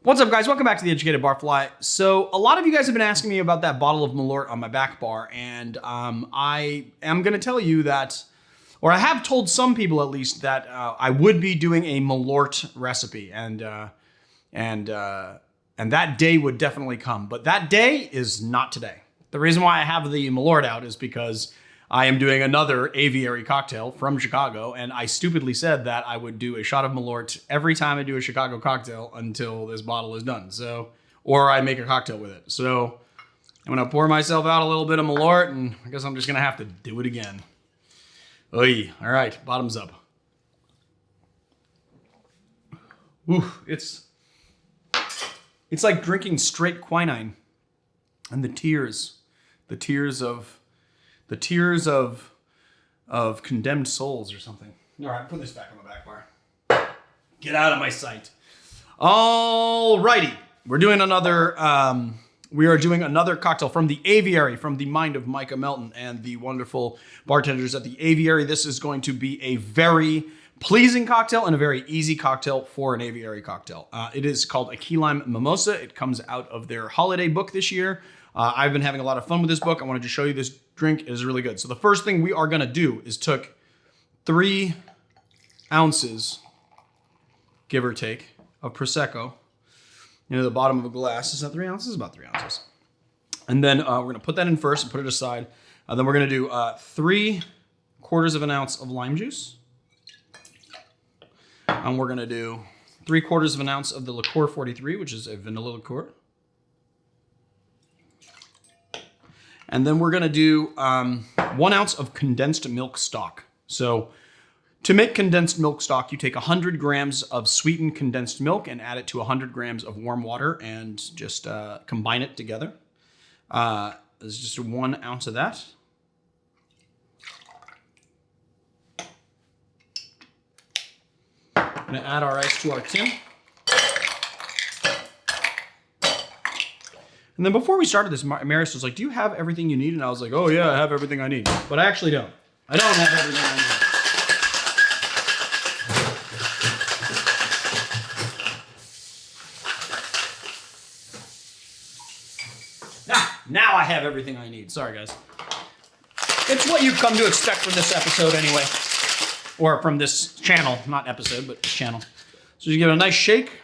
What's up, guys? Welcome back to the Educated Barfly. So a lot of you guys have been asking me about that bottle of Malort on my back bar, and I am going to tell you that, or I have told some people at least, that I would be doing a Malort recipe, and that day would definitely come. But that day is not today. The reason why I have the Malort out is because I am doing another Aviary cocktail from Chicago, and I stupidly said that I would do a shot of Malort every time I do a Chicago cocktail until this bottle is done. So, or I make a cocktail with it. So I'm gonna pour myself out a little bit of Malort, and I guess I'm just gonna have to do it again. Oy. All right, bottoms up. Ooh, it's like drinking straight quinine, and the tears of condemned souls or something. All right, put this back on the back bar. Get out of my sight. All righty, we are doing another cocktail from the Aviary, from the mind of Micah, Melton, and the wonderful bartenders at the Aviary. This is going to be a very pleasing cocktail and a very easy cocktail for an Aviary cocktail. It is called a key lime mimosa. It comes out of their holiday book this year. I've been having a lot of fun with this book. I wanted to show you this drink. It is really good. So the first thing we are going to do is took 3 ounces, give or take, of Prosecco into the bottom of a glass. Is that 3 ounces? About 3 ounces. And then we're going to put that in first and put it aside. Then we're going to do 3/4 of an ounce of lime juice. And we're going to do 3/4 of an ounce of the Licor 43, which is a vanilla liqueur. And then we're gonna do 1 ounce of condensed milk stock. So to make condensed milk stock, you take 100 grams of sweetened condensed milk and add it to 100 grams of warm water and just combine it together. There's just 1 ounce of that. I'm gonna add our ice to our tin. And then before we started this, Maris was like, do you have everything you need? And I was like, oh yeah, I have everything I need. But I actually don't. I don't have everything I need. Now I have everything I need. Sorry, guys. It's what you've come to expect from this episode anyway. Or from this channel. Not episode, but channel. So you give it a nice shake.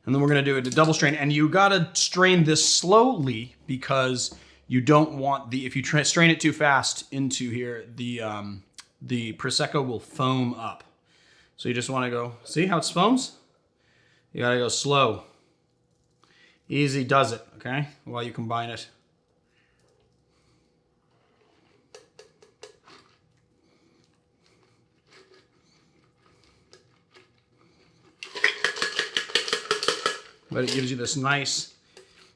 And then we're gonna do it to double strain, and you gotta strain this slowly because you don't want if you strain it too fast into here, the Prosecco will foam up. So you just wanna go, see how it foams? You gotta go slow. Easy does it, okay? While you combine it. But it gives you this nice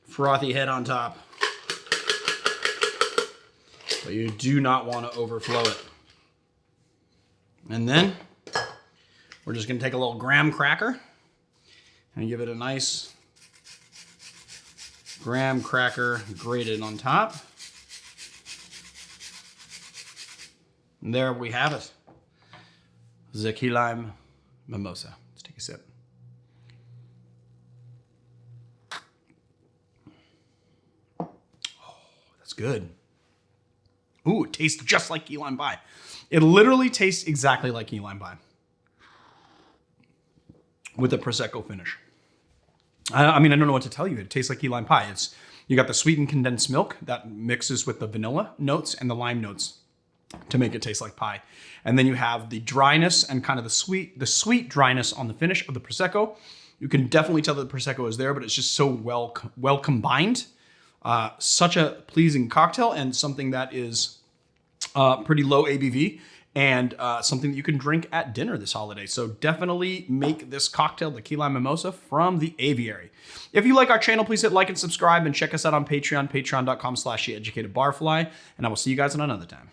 frothy head on top. But you do not want to overflow it. And then we're just going to take a little graham cracker and give it a nice graham cracker grated on top. And there we have it. The key lime mimosa. Let's take a sip. Good. Ooh, it tastes just like key lime pie. It literally tastes exactly like key lime pie with a Prosecco finish. I mean, I don't know what to tell you. It tastes like key lime pie. You got the sweetened condensed milk that mixes with the vanilla notes and the lime notes to make it taste like pie. And then you have the dryness and kind of the sweet dryness on the finish of the Prosecco. You can definitely tell that the Prosecco is there, but it's just so well combined. Such a pleasing cocktail and something that is pretty low ABV and something that you can drink at dinner this holiday. So definitely make this cocktail, the key lime mimosa, from the Aviary. If you like our channel, please hit like and subscribe and check us out on Patreon, patreon.com/theeducatedbarfly. And I will see you guys on another time.